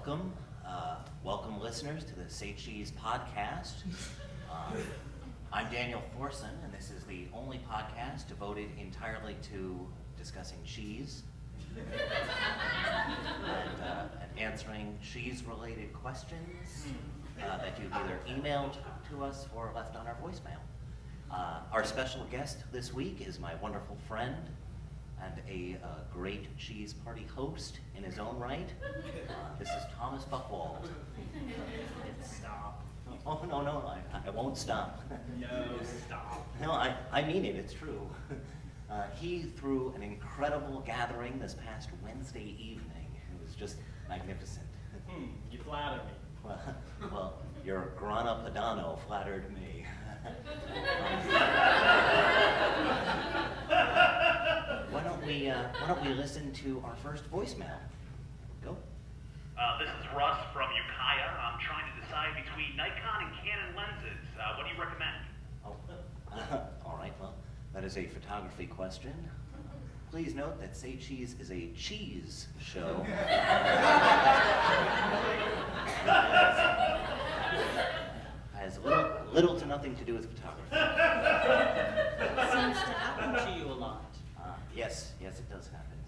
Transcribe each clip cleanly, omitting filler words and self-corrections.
welcome. Welcome listeners to the Say Cheese podcast. I'm Daniel Thorson, and this is the only podcast devoted entirely to discussing cheese and answering cheese-related questions that you've either emailed to us or left on our voicemail. Our special guest this week is my wonderful friend and a great cheese party host in his own right. This is Thomas Buchwald. Stop. Oh, no, I won't stop. No, stop. No, I mean it, it's true. He threw an incredible gathering this past Wednesday evening. It was just magnificent. You flatter me. Well, your Grana Padano flattered me. Why don't we listen to our first voicemail? Go. This is Russ from Ukiah. I'm trying to decide between Nikon and Canon lenses. What do you recommend? Oh, all right, well, that is a photography question. Please note that Say Cheese is a cheese show. Has little to nothing to do with photography. It seems to happen to you a lot. Yes, it does happen.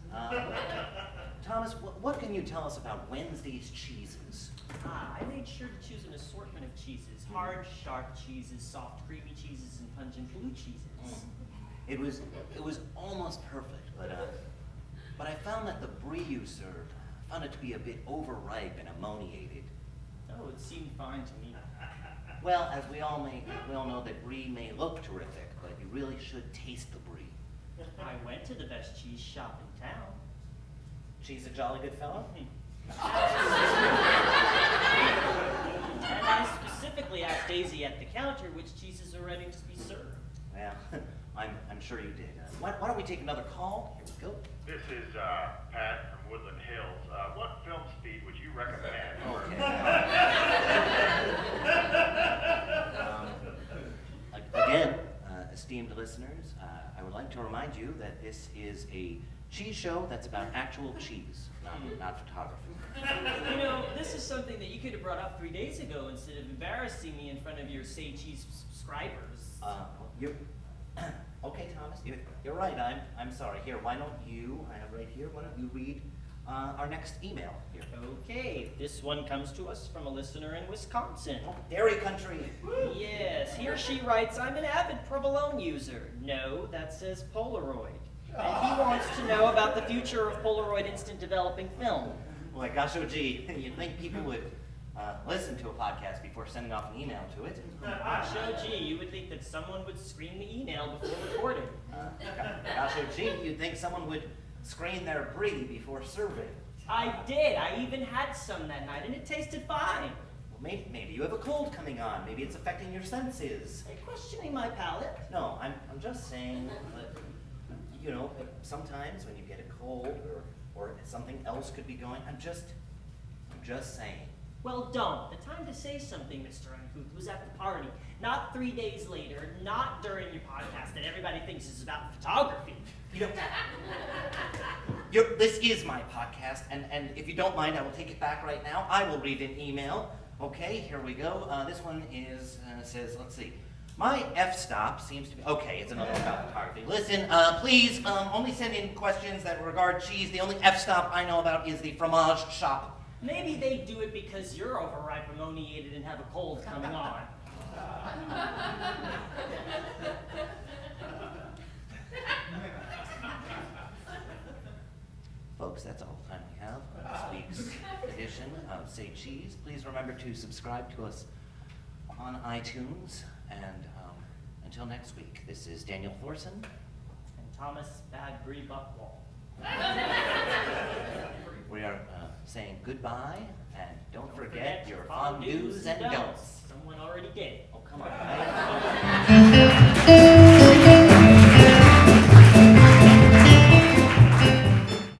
Thomas, what can you tell us about Wednesday's cheeses? I made sure to choose an assortment of cheeses. Hard, sharp cheeses, soft, creamy cheeses, and pungent blue cheeses. It was almost perfect, but I found that the brie you served, I found it to be a bit overripe and ammoniated. Oh, it seemed fine to me. Well, as we all know that brie may look terrific, but you really should taste the brie. I went to the best cheese shop in town. She's a jolly good fellow? And I specifically asked Daisy at the counter which cheeses are ready to be served. Yeah, I'm sure you did. Why don't we take another call? Here we go. This is Pat from Woodland Hills. What film speed would you recommend? Okay. Again, esteemed listeners, I would like to remind you that this is a cheese show that's about actual cheese, not photography. You know, this is something that you could have brought up 3 days ago instead of embarrassing me in front of your Say Cheese subscribers. Okay, Thomas, you're right. I'm sorry. Here, why don't you? I have right here. Why don't you read our next email here? Okay, this one comes to us from a listener in Wisconsin. Oh, dairy country. Yes, he or she writes, I'm an avid provolone user. No, that says Polaroid. And he wants to know about the future of Polaroid instant developing film. Well, gosh, oh gee, you'd think people would listen to a podcast before sending off an email to it. Gosh, oh gee, you would think that someone would screen the email before recording. Gosh, oh gee, you'd think someone would screen their brie before serving. I did. I even had some that night, and it tasted fine. Well, maybe you have a cold coming on. Maybe it's affecting your senses. Are you questioning my palate? No, I'm just saying that, you know, sometimes when you get a cold or something else could be going, I'm just saying. Well, don't. The time to say something, Mr. Uncouth, was at the party, not 3 days later, not during your podcast that everybody thinks is about photography. You know, this is my podcast, and if you don't mind, I will take it back right now. I will read an email. Okay, here we go. This one says, let's see. My f-stop seems to be, okay, it's another about photography. Listen, please, only send in questions that regard cheese. The only f-stop I know about is the fromage shop. Maybe they do it because you're overripe, ammoniated, and have a cold coming on. Folks, that's all the time we have on this week's edition of Say Cheese. Please remember to subscribe to us on iTunes. And until next week, this is Daniel Thorson. And Thomas Bad Brie Buchwald. We are saying goodbye, and don't forget your fondues and don'ts. Someone already did. Oh, come on.